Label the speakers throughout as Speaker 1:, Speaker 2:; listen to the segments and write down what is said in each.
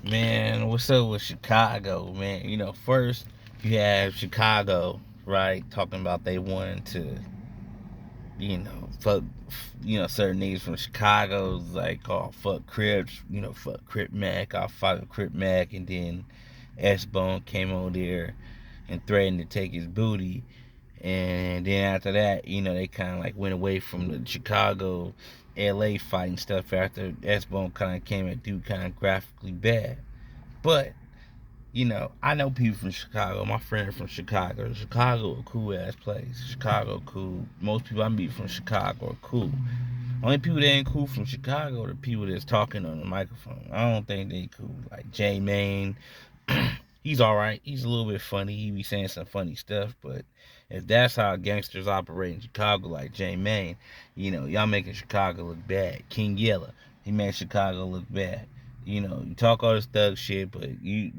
Speaker 1: Man, what's up with Chicago, man? First you have Chicago, right? Talking about they wanted to, fuck, certain niggas from Chicago, like, oh, fuck Crips, fuck Crip Mac, I'll fuck Crip Mac, and then S-Bone came on there and threatened to take his booty. And then after that, they kind of like went away from the Chicago, LA fighting stuff after S-Bone kind of came and do kind of graphically bad. But I know people from Chicago. My friend from Chicago. Chicago a cool ass place. Chicago cool. Most people I meet from Chicago are cool. Only people that ain't cool from Chicago are the people that's talking on the microphone. I don't think they cool. Like J Main, he's alright. He's a little bit funny. He be saying some funny stuff, but if that's how gangsters operate in Chicago, like J Main, y'all making Chicago look bad. King Yella, he made Chicago look bad. You talk all this thug shit, but you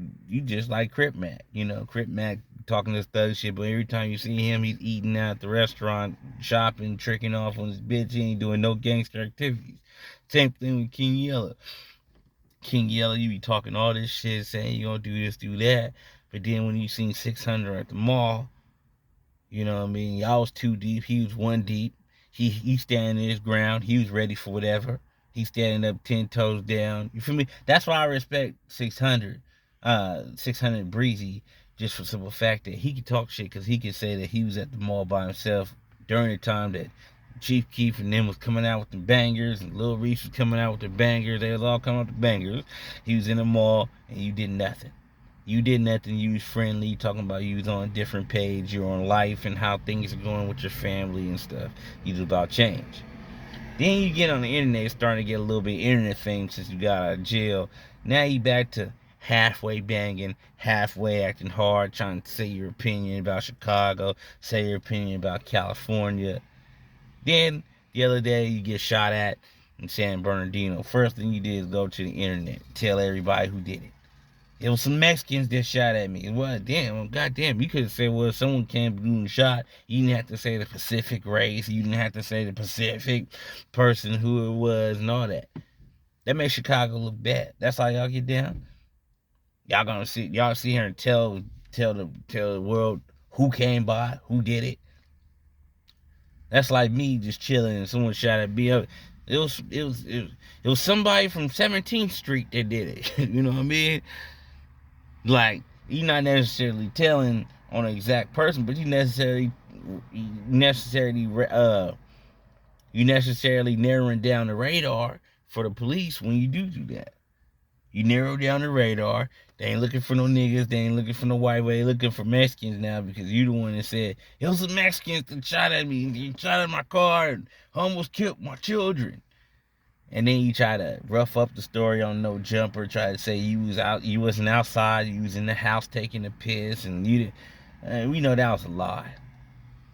Speaker 1: just like Crip Mac. Crip Mac talking this thug shit, but every time you see him, he's eating out at the restaurant, shopping, tricking off on his bitch. He ain't doing no gangster activities. Same thing with King Yella. King Yella, you be talking all this shit, saying you gonna do this, do that, but then when you seen 600 at the mall, you know what I mean? Y'all was two deep, he was one deep. He standing his ground. He was ready for whatever. He standing up 10 toes down. You feel me? That's why I respect 600 Breezy, just for the simple fact that he could talk shit because he could say that he was at the mall by himself during the time that Chief Keef and them was coming out with the bangers and Lil Reese was coming out with the bangers. They was all coming out with the bangers. He was in the mall and you did nothing. You did nothing. You was friendly. Talking about you was on a different page. You're on life and how things are going with your family and stuff. You was about change. Then you get on the internet, starting to get a little bit internet fame since you got out of jail. Now you back to halfway banging, halfway acting hard, trying to say your opinion about Chicago, say your opinion about California. Then the other day you get shot at in San Bernardino. First thing you did is go to the internet, tell everybody who did it. It was some Mexicans that shot at me. Well, damn, goddamn, you could have said, well, someone came doing the shot. You didn't have to say the Pacific race. You didn't have to say the Pacific person, who it was, and all that. That makes Chicago look bad. That's how y'all get down. Y'all see here and tell the world who came by, who did it. That's like me just chilling and someone shot at me. It was somebody from 17th Street that did it. You know what I mean? Like, you're not necessarily telling on an exact person, but you necessarily narrowing down the radar for the police when you do that. You narrow down the radar. They ain't looking for no niggas. They ain't looking for no white way. They looking for Mexicans now because you the one that said it was the Mexicans that shot at me. They shot at my car and almost killed my children. And then you try to rough up the story on No Jumper, try to say you wasn't outside, you was in the house taking a piss, and you didn't. We know that was a lie.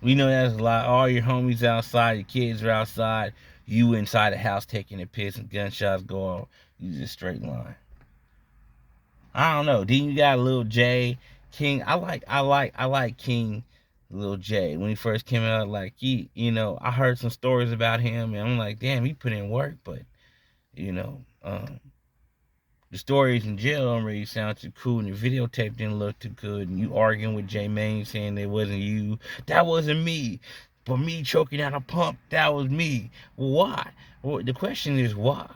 Speaker 1: We know that was a lie. All your homies outside, your kids are outside, you inside the house taking a piss, and gunshots go off. You just straight line. I don't know. Then you got Lil J, King. I like King, Lil J. When he first came out, like I heard some stories about him, and I'm like, damn, he put in work, but you know, the stories in jail don't really sound too cool, and the videotape didn't look too good, and you arguing with J Main saying it wasn't you, that wasn't me, but me choking out a pump, that was me. Well, why? Well, the question is why.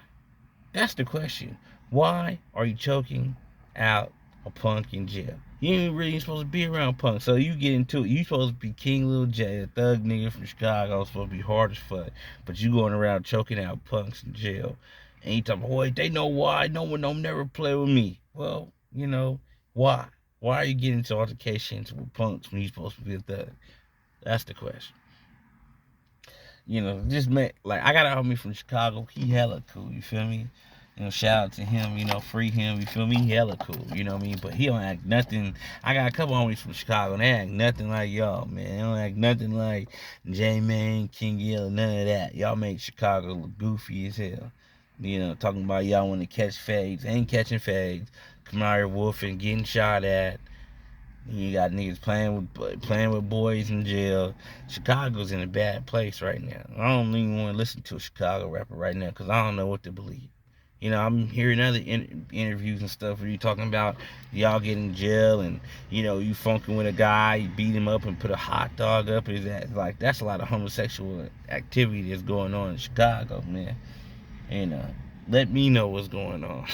Speaker 1: That's the question. Why are you choking out a punk in jail? You ain't really supposed to be around punk, so you get into it. You supposed to be King Lil J, a thug nigga from Chicago, supposed to be hard as fuck, but you going around choking out punks in jail. And you talking, boy, they know why. No one don't never play with me. Well, why? Why are you getting into altercations with punks when you supposed to be a thug? That's the question. Just met, like, I got a homie from Chicago. He hella cool. You feel me? Shout out to him, free him, you feel me? He hella cool, you know what I mean? But he don't act nothing. I got a couple homies from Chicago, and they act nothing like y'all, man. They don't act nothing like J Main, King Yella, none of that. Y'all make Chicago look goofy as hell. Talking about y'all want to catch fags. Ain't catching fags. Come out here wolfing, getting shot at. You got niggas playing with boys in jail. Chicago's in a bad place right now. I don't even want to listen to a Chicago rapper right now because I don't know what to believe. You know, I'm hearing other interviews and stuff where you talking about y'all getting in jail and you funking with a guy, you beat him up and put a hot dog up his ass. Like that's a lot of homosexual activity that's going on in Chicago, man. And let me know what's going on.